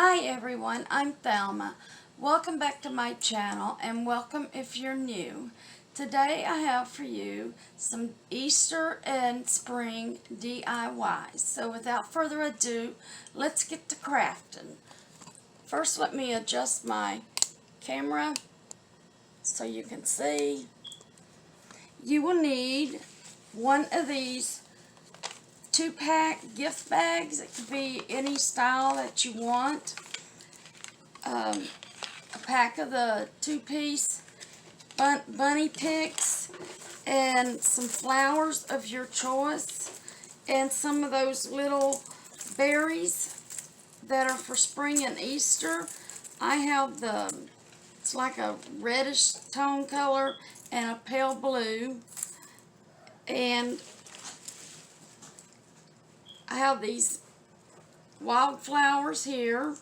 Hi everyone, I'm Thelma. Welcome back to my channel and welcome if you're new. Today I have for you some Easter and spring DIYs. So without further ado, let's get to crafting. First let me adjust my camera so you can see. You will need one of these 2-pack gift bags. It could be any style that you want. A pack of the 2-piece bunny picks and some flowers of your choice and some of those little berries that are for spring and Easter. I have it's like a reddish tone color and a pale blue, and I have these wildflowers here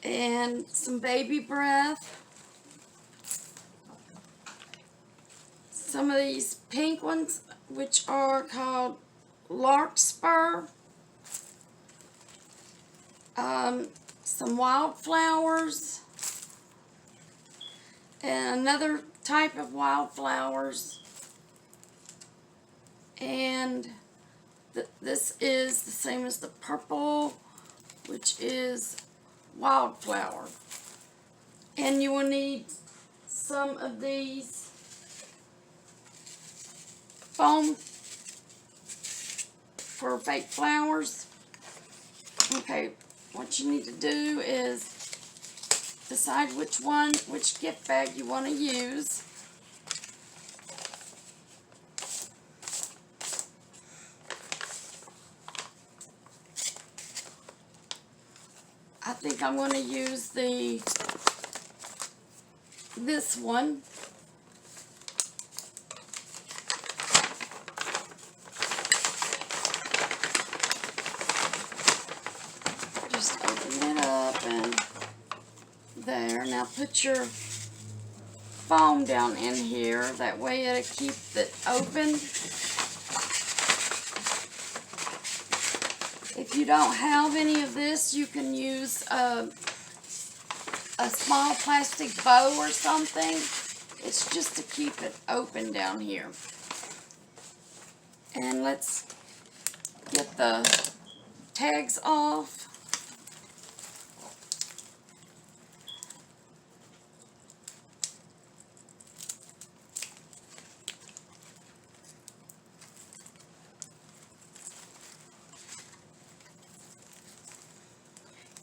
and some baby breath. Some of these pink ones, which are called larkspur. Some wildflowers and another type of wildflowers. And this is the same as the purple, which is wildflower. And you will need some of these foam for fake flowers. Okay, what you need to do is decide which gift bag you want to use. I think I'm going to use this one. Just open it up and there. Now put your foam down in here. That way it'll keep it open. If you don't have any of this, you can use a small plastic bow or something. It's just to keep it open down here. And let's get the tags off.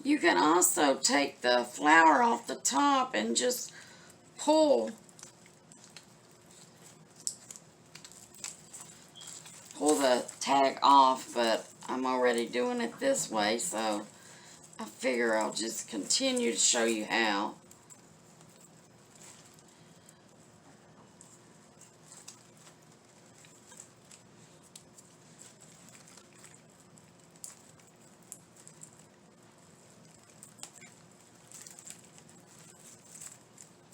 You can also take the flower off the top and just pull the tag off, but I'm already doing it this way, so I figure I'll just continue to show you how.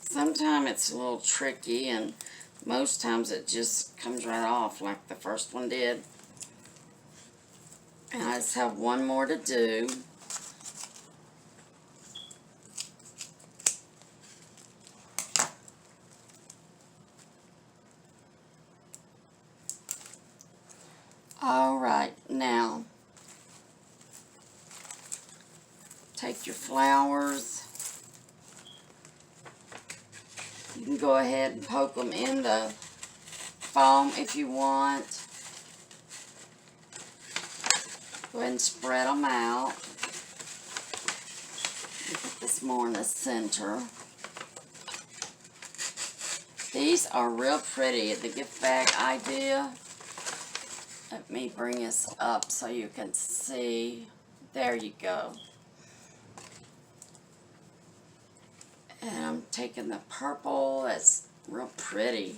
Sometimes it's a little tricky, and most times it just comes right off like the first one did. And I just have one more to do. Alright, now take your flowers. You can go ahead and poke them in the foam if you want. Go ahead and spread them out. Put this more in the center. These are real pretty, the gift bag idea. Let me bring this up so you can see. There you go. And I'm taking the purple. That's real pretty.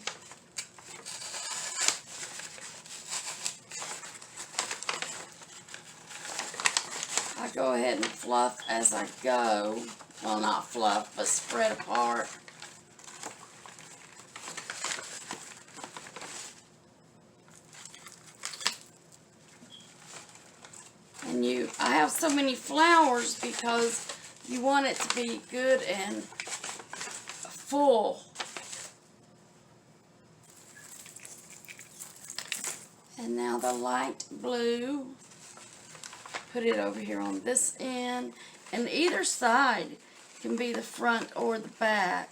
I go ahead and fluff as I go. Well, not fluff, but spread apart. And you you, I have so many flowers because you want it to be good and full. And now the light blue, put it over here on this end, and either side can be the front or the back.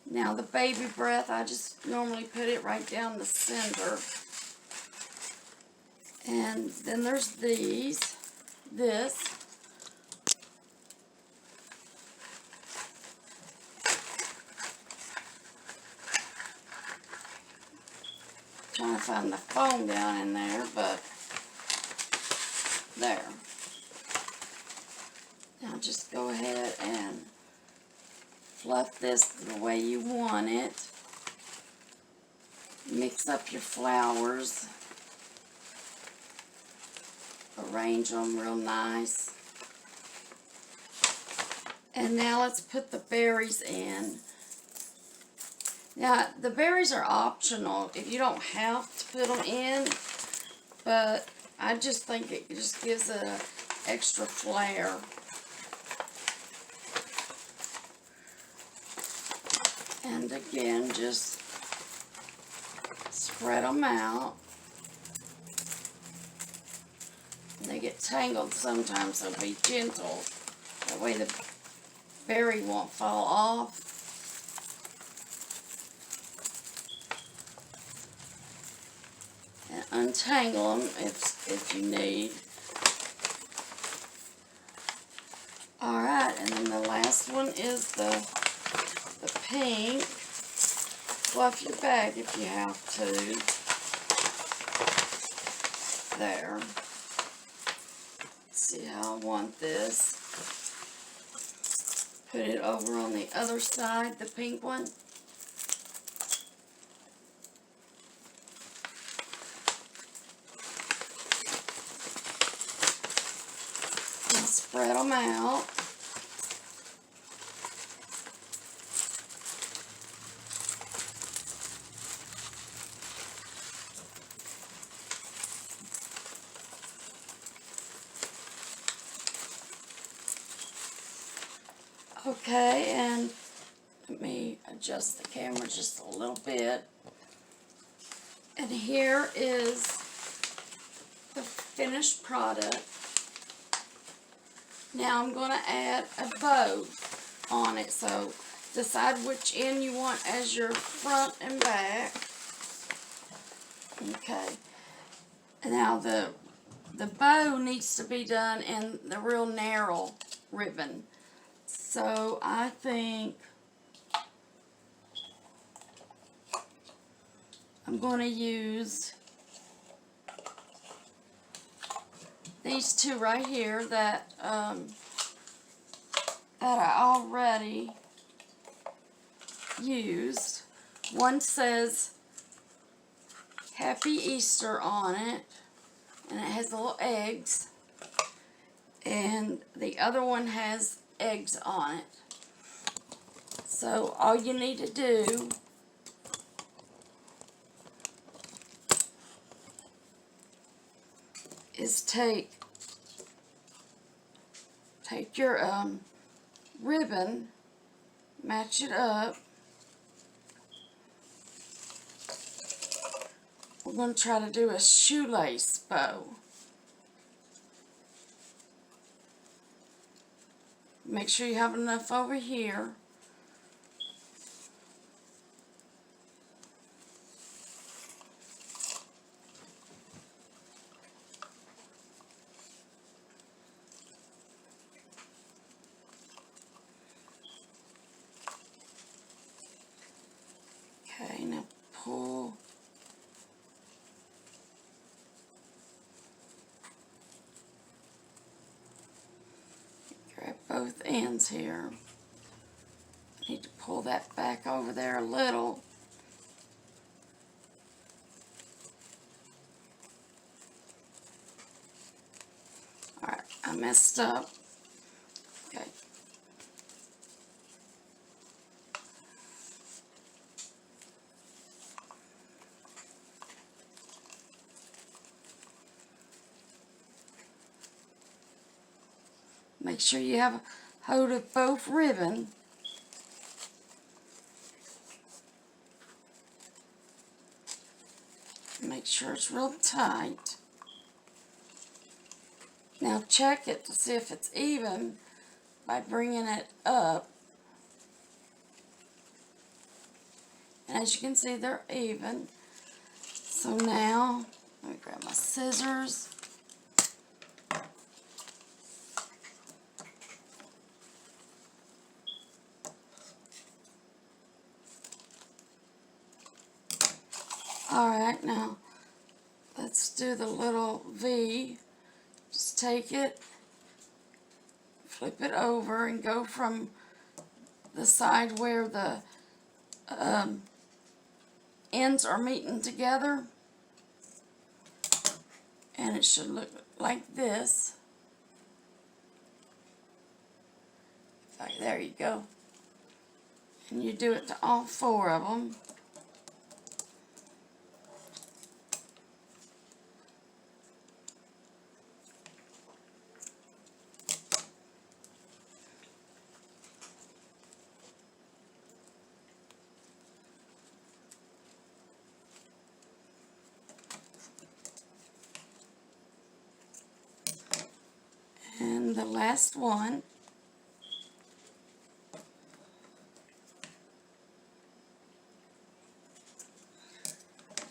Now the baby breath, I just normally put it right down the center. And then there's this. Trying to find the foam down in there, but there. Now just go ahead and fluff this the way you want it. Mix up your flowers. Arrange them real nice. And now let's put the berries in. Now, the berries are optional if you don't have to put them in, but I just think it just gives it an extra flair. And again, just spread them out. They get tangled sometimes, so be gentle. That way the berry won't fall off. And untangle them if you need. Alright, and then the last one is the pink. Fluff your bag if you have to. There. See how I want this. Put it over on the other side, the pink one. And spread them out. Okay, and let me adjust the camera just a little bit. And here is the finished product. Now I'm going to add a bow on it, so decide which end you want as your front and back. Okay. And now the bow needs to be done in the real narrow ribbon. So I think I'm going to use these two right here that I already used. One says Happy Easter on it, and it has little eggs, and the other one has eggs on it. So all you need to do is take your ribbon, match it up. We're going to try to do a shoelace bow. Make sure you have enough over here. Okay, now pull. Grab both ends here. Need to pull that back over there a little. Alright, I messed up. Okay. Make sure you have a hold of both ribbon. Make sure it's real tight. Now check it to see if it's even by bringing it up. And as you can see, they're even. So now, let me grab my scissors. Alright, now let's do the little V. Just take it, flip it over, and go from the side where the ends are meeting together. And it should look like this. There you go. And you do it to all four of them. And the last one.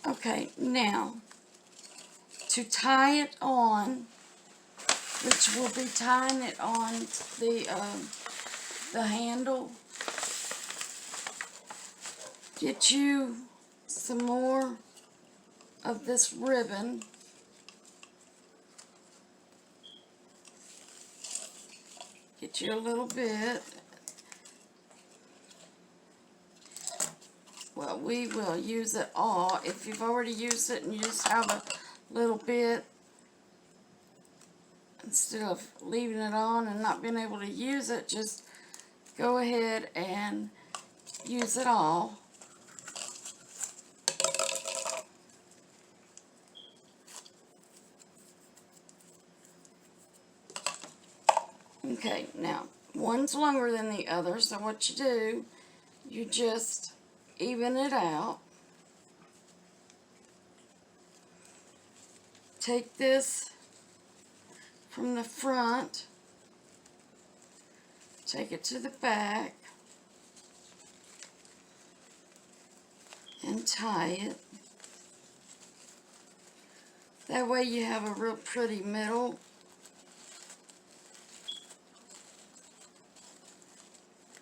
Okay, now to tie it on, which will be tying it on the handle, get you some more of this ribbon. Get you a little bit. Well, we will use it all. If you've already used it and you just have a little bit, instead of leaving it on and not being able to use it, just go ahead and use it all. Okay, now, one's longer than the other, so what you do, you just even it out. Take this from the front, take it to the back, and tie it. That way you have a real pretty middle.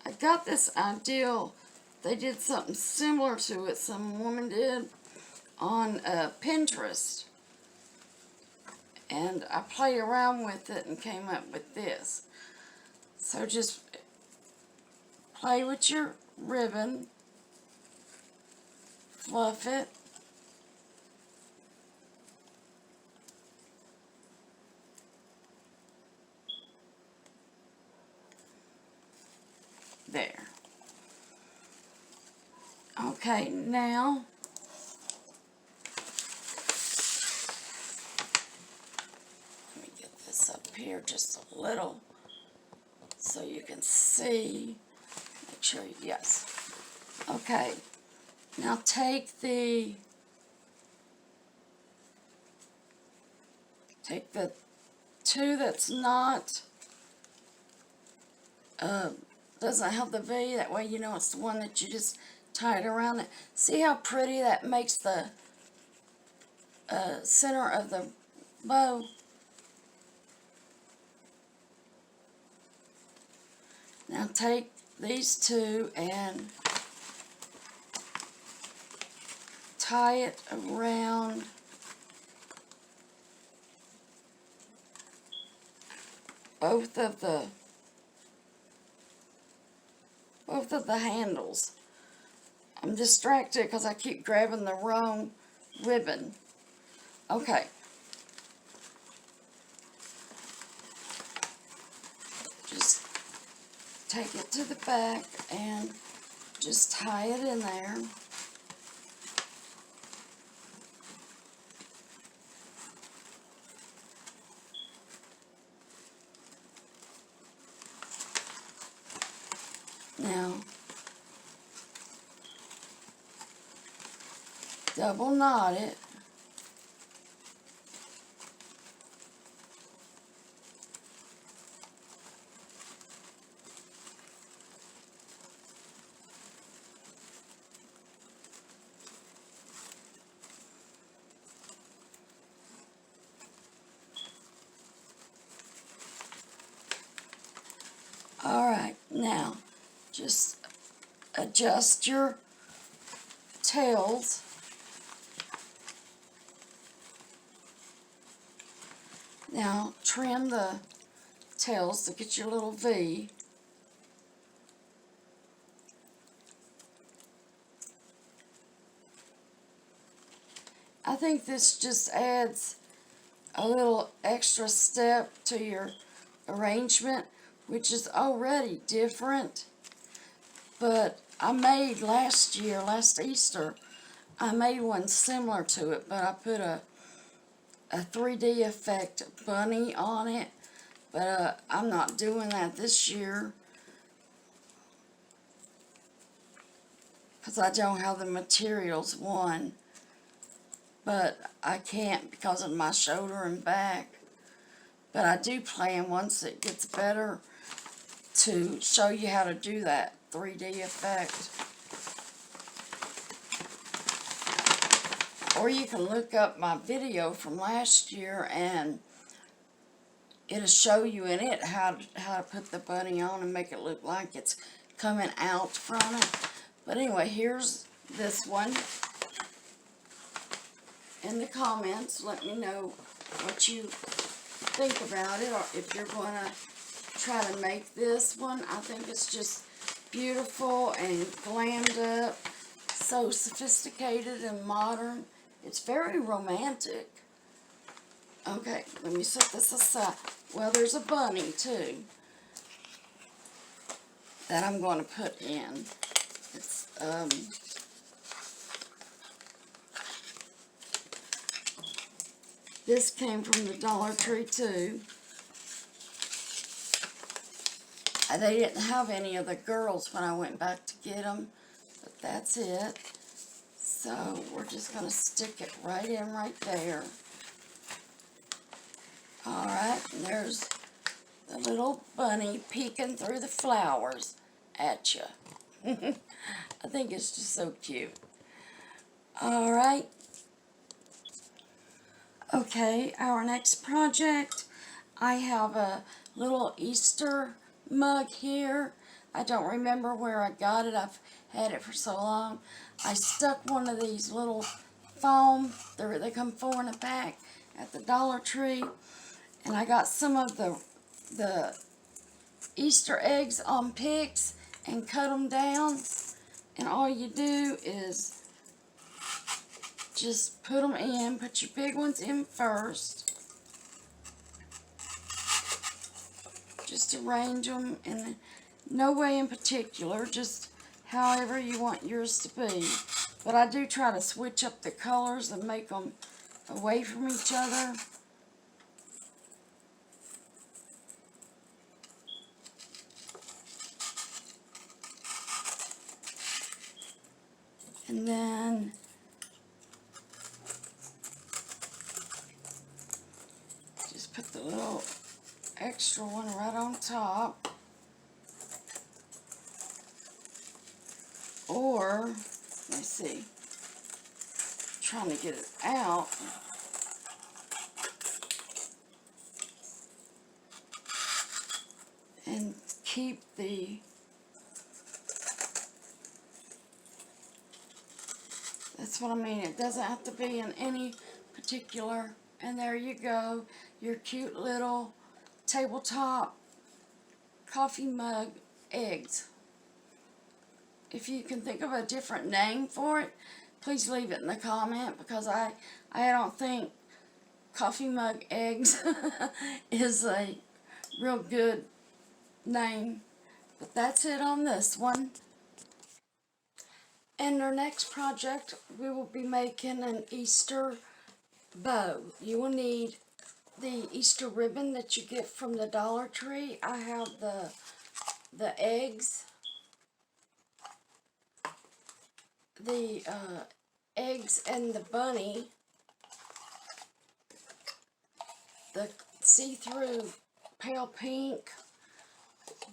I got this idea, they did something similar to it, some woman did on Pinterest. And I played around with it and came up with this. So just play with your ribbon, fluff it, there. Okay, now let me get this up here just a little so you can see. Make sure, yes. Okay, now take the two that's not doesn't have the V, that way you know it's the one that you just tied around it. See how pretty that makes the center of the bow? Now take these two and tie it around both of the handles. I'm distracted because I keep grabbing the wrong ribbon. Okay. Just take it to the back and just tie it in there. double knot it. Alright, now just adjust your tails. Now trim the tails to get your little V. I think this just adds a little extra step to your arrangement, which is already different. But I made last Easter, I made one similar to it, but I put a 3D effect bunny on it. But I'm not doing that this year because I don't have the materials, one. But I can't because of my shoulder and back. But I do plan, once it gets better, to show you how to do that 3D effect. Or you can look up my video from last year and it'll show you in it how to put the bunny on and make it look like it's coming out from it. But anyway, here's this one. In the comments, let me know what you think about it, or if you're going to try to make this one. I think it's just beautiful and glammed up, so sophisticated and modern. It's very romantic. Okay, let me set this aside. Well, there's a bunny too that I'm going to put in. It's this came from the Dollar Tree too. They didn't have any of the girls when I went back to get them, but that's it. So we're just going to stick it right in right there. Alright, and there's the little bunny peeking through the flowers at you. I think it's just so cute. Alright. Okay, our next project, I have a little Easter mug here. I don't remember where I got it. I've had it for so long. I stuck one of these little foam, they come 4 in a pack, at the Dollar Tree. And I got some of the Easter eggs on picks and cut them down. And all you do is just put them in. Put your big ones in first. Just arrange them in no way in particular, just however you want yours to be. But I do try to switch up the colors and make them away from each other. And then just put the little extra one right on top. Or, let me see, trying to get it out. And keep the that's what I mean. It doesn't have to be in any particular. And there you go. Your cute little tabletop coffee mug eggs. If you can think of a different name for it, please leave it in the comment, because I don't think coffee mug eggs is a real good name. But that's it on this one. In our next project, we will be making an Easter bow. You will need the Easter ribbon that you get from the Dollar Tree. I have the eggs, the eggs and the bunny, the see-through pale pink,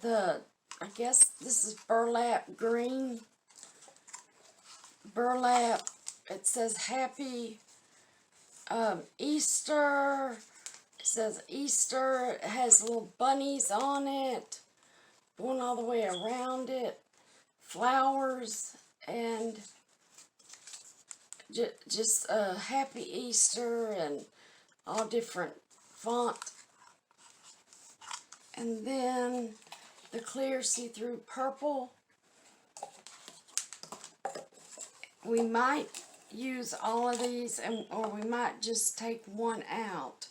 I guess this is burlap green, burlap, it says happy Easter, it says Easter, it has little bunnies on it, going all the way around it, flowers, and just a happy Easter and all different font. And then the clear see-through purple. We might use all of these, or we might just take one out.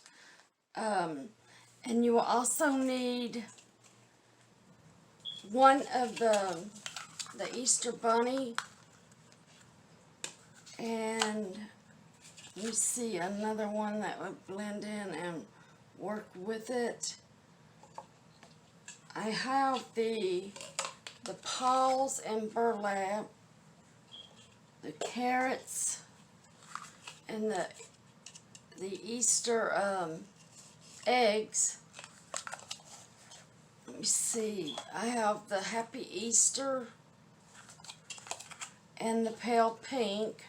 And you will also need one of the Easter bunny, and let me see another one that would blend in and work with it. I have the paws and burlap, the carrots, and the Easter eggs. Let me see. I have the Happy Easter and the pale pink,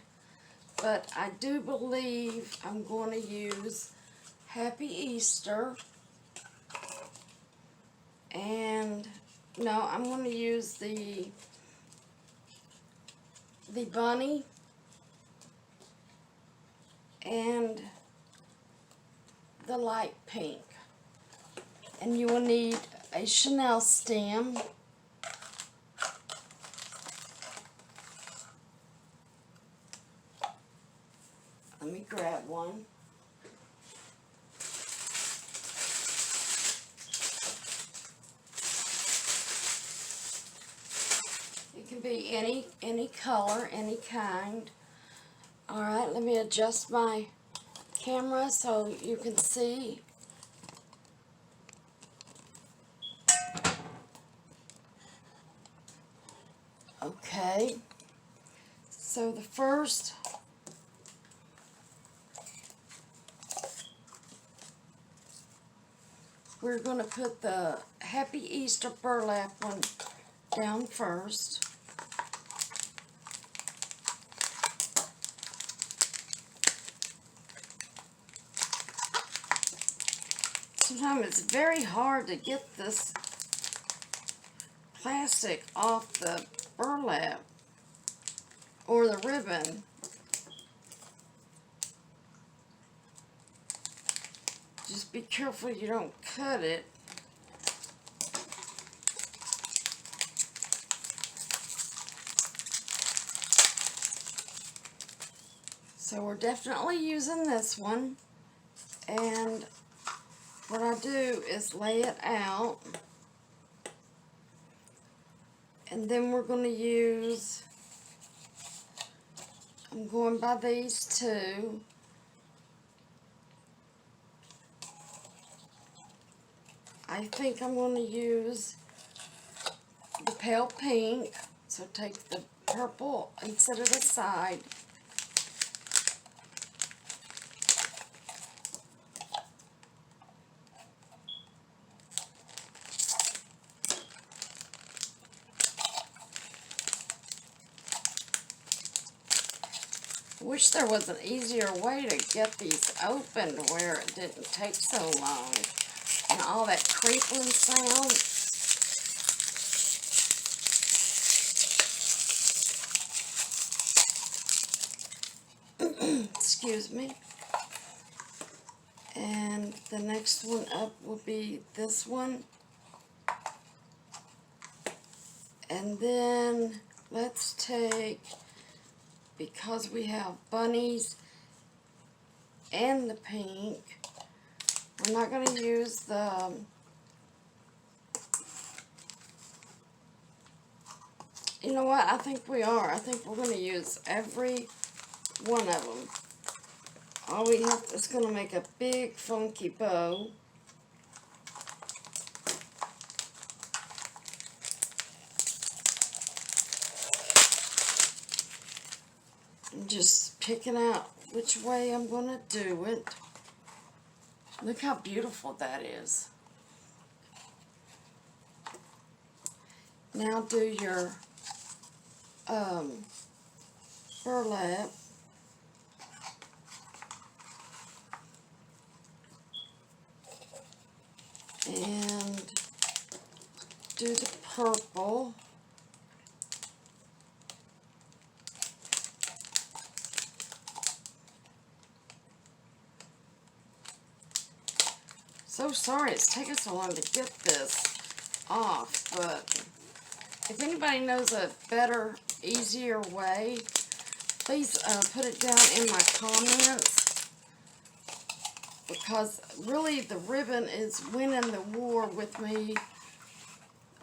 but I do believe I'm going to use Happy Easter, and no, I'm going to use the bunny and the light pink. And you will need a Chanel stem, let me grab one. It can be any color, any kind. Alright, let me adjust my camera so you can see. Okay, so the first, we're going to put the Happy Easter burlap one down first. Sometimes it's very hard to get this plastic off the burlap or the ribbon. Just be careful you don't cut it. So we're definitely using this one, and what I do is lay it out, and then we're going to use, I'm going by these two. I think I'm going to use the pale pink, so take the purple and set it aside. I wish there was an easier way to get these open where it didn't take so long. And all that crinkling sound. Excuse me. And the next one up will be this one. And then let's take, because we have bunnies and the pink, we're not going to use the you know what, I think we are. I think we're going to use every one of them. All we have is going to make a big funky bow. just picking out which way I'm going to do it. Look how beautiful that is. Now do your burlap. And do the purple. So sorry it's taken so long to get this off, but if anybody knows a better, easier way, please put it down in my comments, because really the ribbon is winning the war with me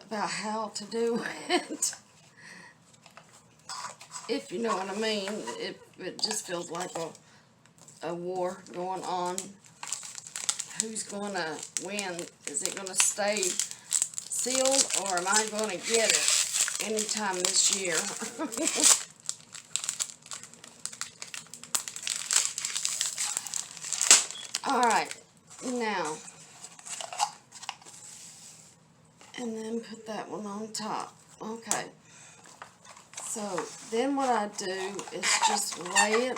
about how to do it. If you know what I mean, it just feels like a war going on. Who's going to win? Is it going to stay sealed, or am I going to get it anytime this year? Alright, now, and then put that one on top. Okay, so then what I do is just lay it,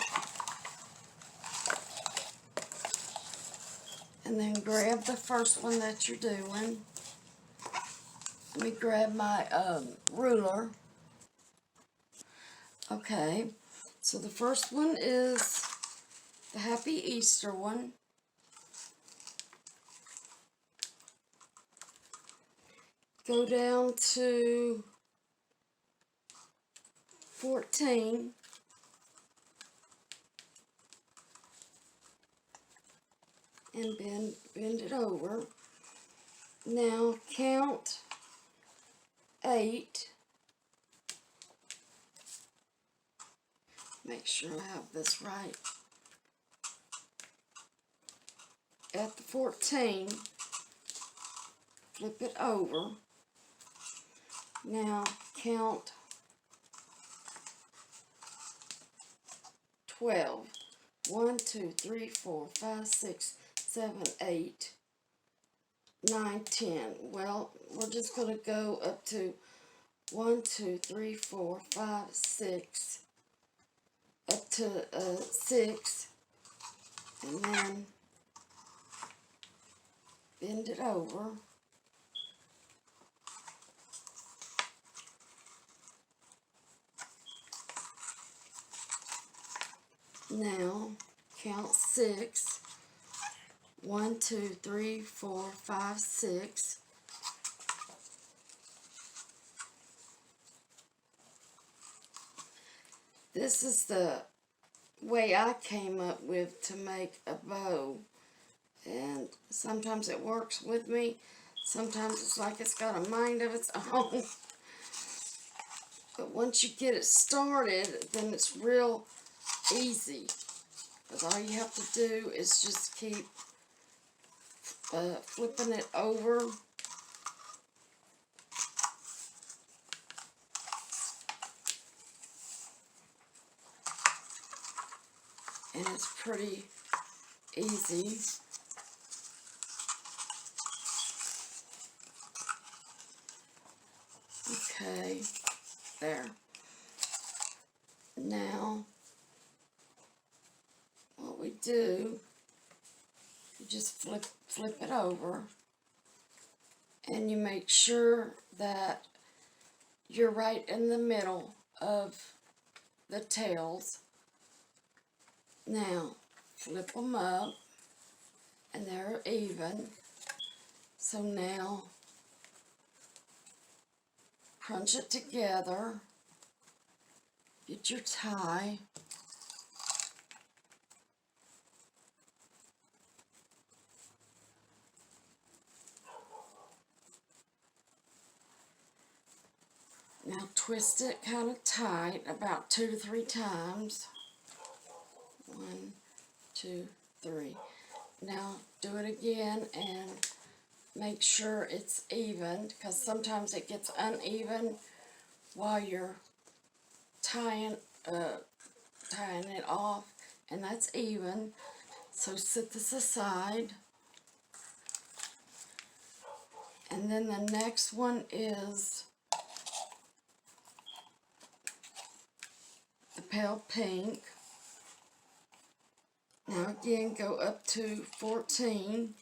and then grab the first one that you're doing. Let me grab my ruler. Okay, so the first one is the Happy Easter one. Go down to 14. And bend it over. Now count 8. Make sure I have this right. At the 14, flip it over. Now count 12. 1, 2, 3, 4, 5, 6, 7, 8, 9, 10. Well, we're just going to go up to 1, 2, 3, 4, 5, 6, up to 6, and then bend it over. Now count 6. 1, 2, 3, 4, 5, 6. This is the way I came up with to make a bow, and sometimes it works with me, sometimes it's like it's got a mind of its own. But once you get it started, then it's real easy, because all you have to do is just keep flipping it over. And it's pretty easy. Okay, there. Now, what we do, you just flip it over, and you make sure that you're right in the middle of the tails. Now, flip them up, and they're even. So now, crunch it together, get your tie, now twist it kind of tight, about 2 to 3 times. 1, 2, 3. Now do it again and make sure it's even, because sometimes it gets uneven while you're tying, tying it off, and that's even. So set this aside. And then the next one is the pale pink. Now again, go up to 14,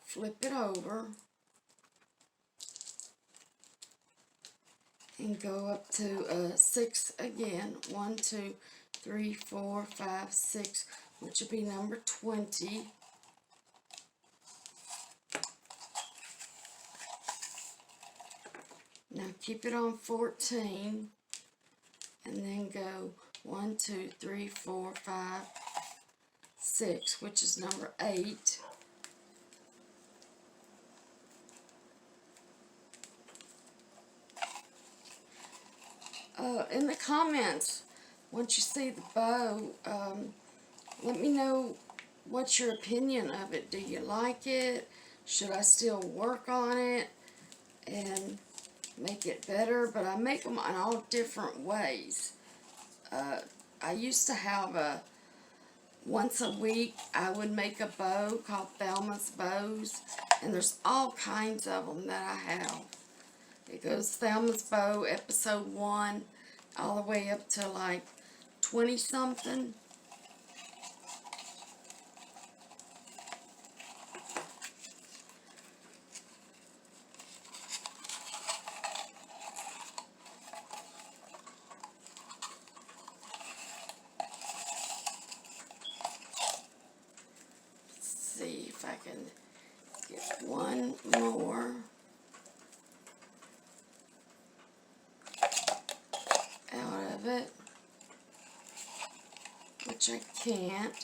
flip it over, and go up to 6 again. 1, 2, 3, 4, 5, 6, which would be number 20. Now keep it on 14, and then go 1, 2, 3, 4, 5, 6, which is number 8. In the comments, once you see the bow, let me know what's your opinion of it. Do you like it? Should I still work on it and make it better? But I make them in all different ways. I used to have once a week I would make a bow called Thelma's Bows, and there's all kinds of them that I have. It goes Thelma's Bow episode 1 all the way up to like 20 something. See if I can get one more out of it, which I can't,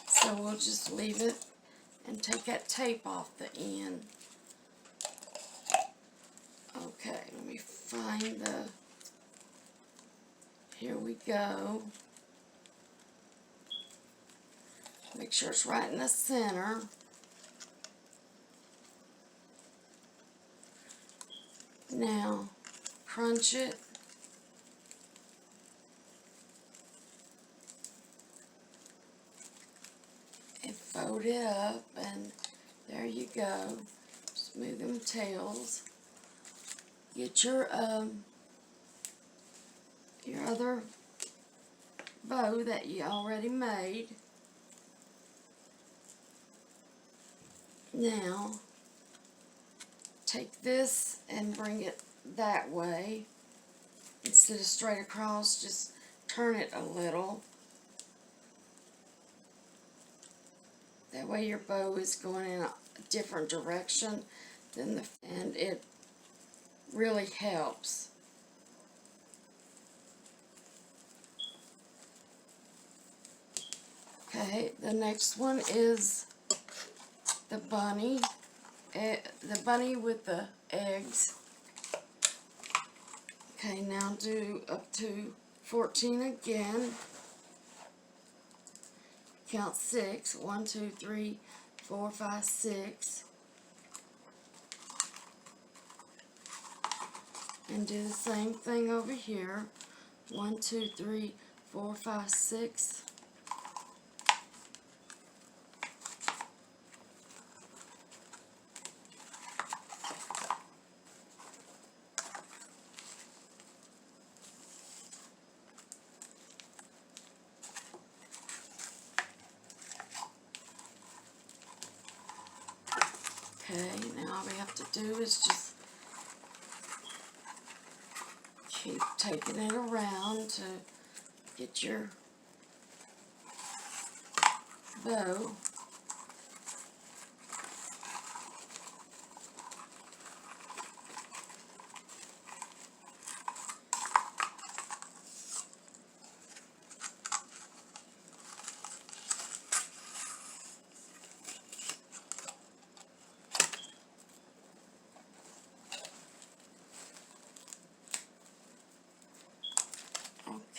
so we'll just leave it and take that tape off the end. Okay, let me find here we go. Make sure it's right in the center. Now, crunch it. And fold it up, and there you go. Smooth them tails. Get your other bow that you already made. Now, take this and bring it that way. Instead of straight across, just turn it a little. That way your bow is going in a different direction than and it really helps. Okay, the next one is the bunny. The bunny with the eggs. Okay, now do up to 14 again. Count 6. 1, 2, 3, 4, 5, 6. And do the same thing over here. 1, 2, 3, 4, 5, 6. Okay, now all we have to do is just keep taking it around to get your bow.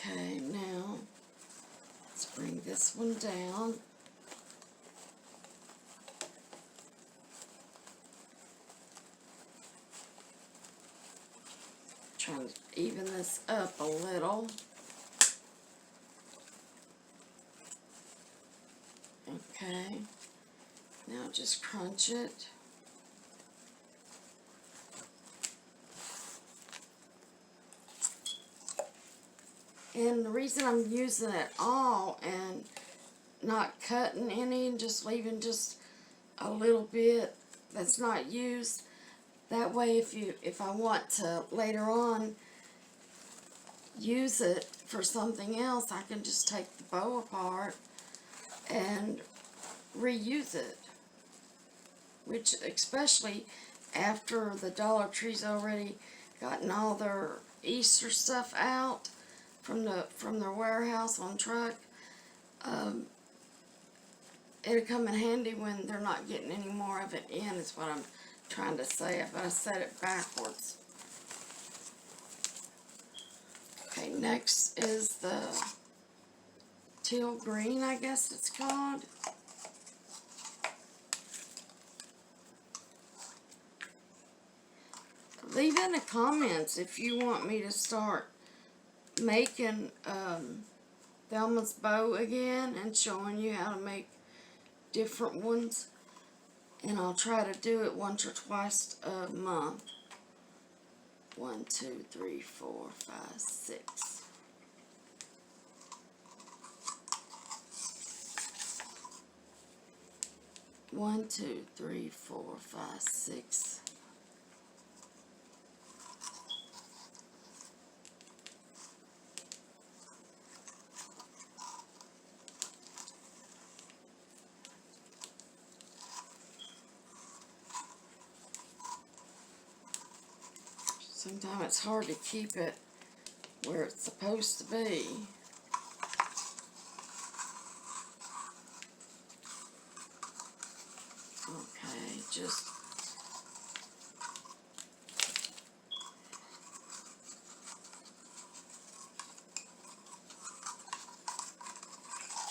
Okay, now let's bring this one down. Trying to even this up a little. Okay, now just crunch it. And the reason I'm using it all and not cutting any and just leaving just a little bit that's not used, that way if I want to later on use it for something else, I can just take the bow apart and reuse it. Which, especially after the Dollar Tree's already gotten all their Easter stuff out from their warehouse on truck, it'll come in handy when they're not getting any more of it in, is what I'm trying to say, but I said it backwards. Okay, next is the teal green, I guess it's called. Leave in the comments if you want me to start making Thelma's bow again and showing you how to make different ones. And I'll try to do it once or twice a month. 1, 2, 3, 4, 5, 6. One, 2, 3, 4, 5, 6. Sometimes it's hard to keep it where it's supposed to be. Okay, just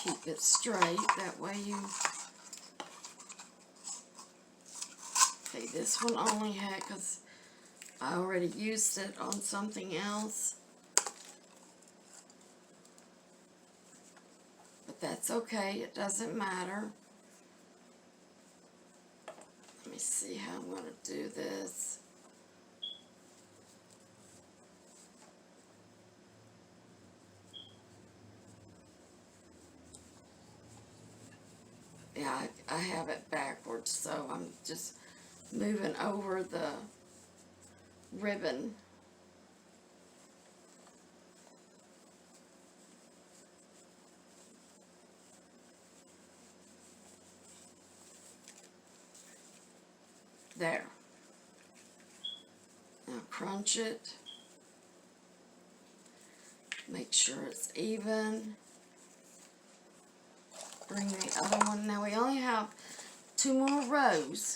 keep it straight, that way you... Okay, this one only had, because I already used it on something else. But that's okay, it doesn't matter. Let me see how I'm going to do this. Yeah, I have it backwards, so I'm just moving over the ribbon. There. Now crunch it. Make sure it's even. Bring the other one. Now we only have 2 more rows.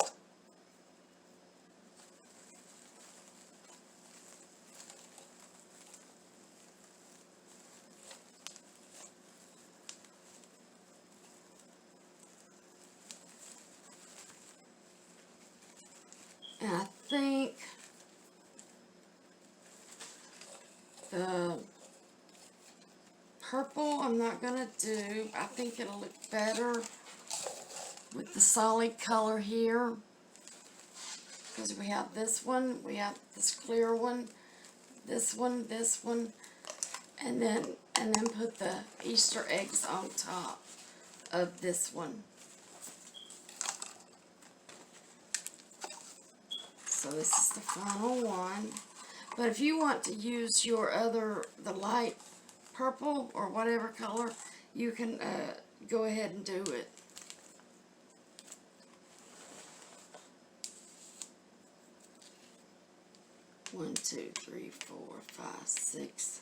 And I think the purple I'm not going to do. I think it'll look better with the solid color here. Because we have this one, we have this clear one, this one, and then put the Easter eggs on top of this one. So this is the final one. But if you want to use your the light purple or whatever color, you can go ahead and do it. One, 2, 3, 4, 5, 6.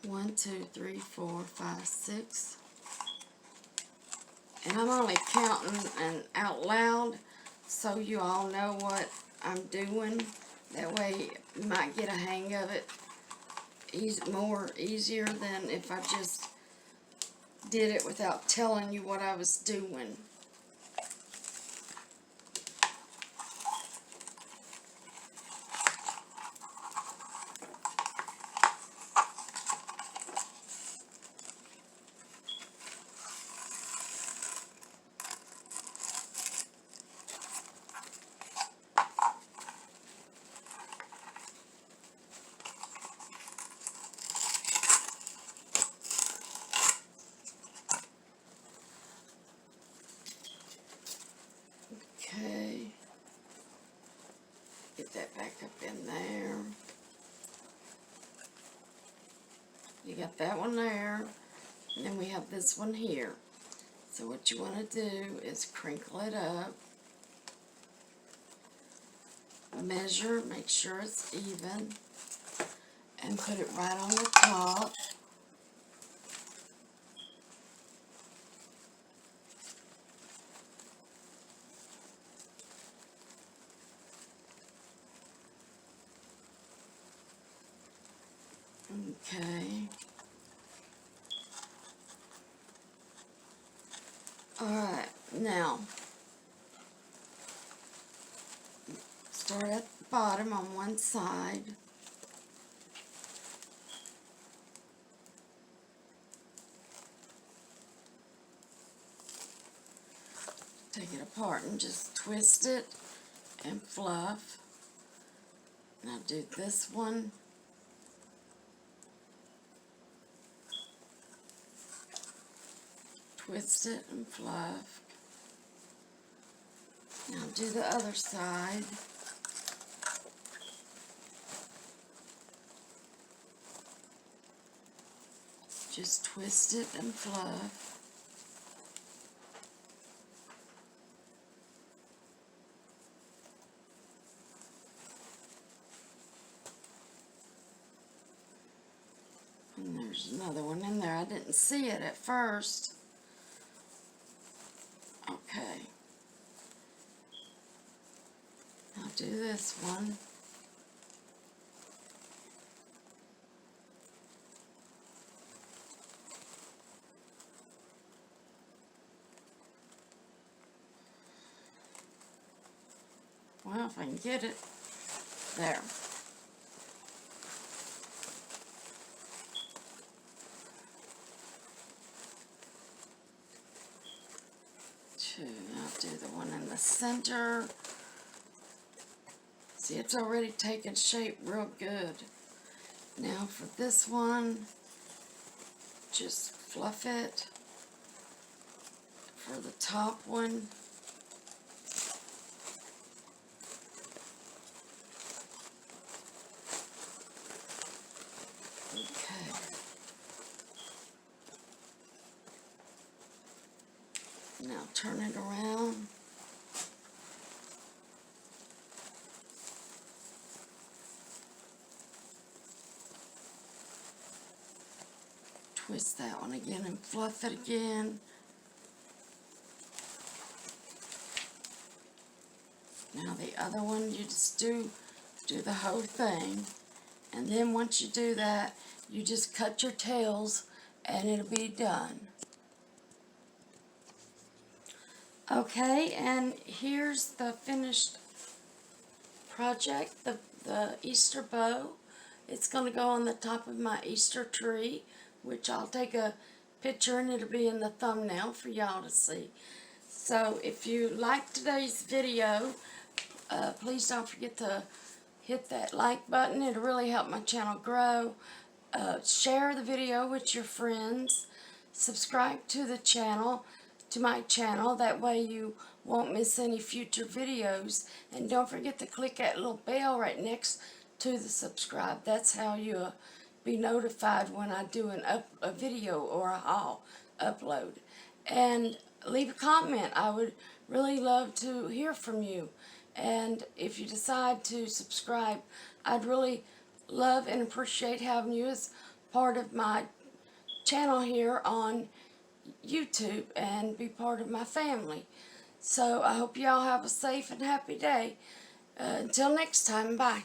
One, 2, 3, 4, 5, 6. And I'm only counting and out loud so you all know what I'm doing. That way you might get a hang of it easier than if I just did it without telling you what I was doing. You got that one there, and then we have this one here. So what you want to do is crinkle it up, measure, make sure it's even, and put it right on the top. Okay. Alright, now, start at the bottom on one side. Take it apart and just twist it and fluff. Now do this one. Twist it and fluff. Now do the other side. Just twist it and fluff. And there's another one in there. I didn't see it at first. Okay. Now do this one. Well, if I can get it. There. Now do the one in the center. See, it's already taken shape real good. Now for this one, just fluff it. For the top one, okay. Now turn it around. Twist that one again and fluff it again. Now the other one, you just do the whole thing. And then once you do that, you just cut your tails and it'll be done. Okay, and here's the finished project, the Easter bow. It's going to go on the top of my Easter tree, which I'll take a picture and it'll be in the thumbnail for y'all to see. So if you like today's video, please don't forget to hit that like button. It'll really help my channel grow. Share the video with your friends. Subscribe to the channel, to my channel. That way you won't miss any future videos. And don't forget to click that little bell right next to the subscribe. That's how you'll be notified when I do a video or a haul upload. And leave a comment. I would really love to hear from you. And if you decide to subscribe, I'd really love and appreciate having you as part of my channel here on YouTube and be part of my family. So I hope y'all have a safe and happy day. Until next time, bye.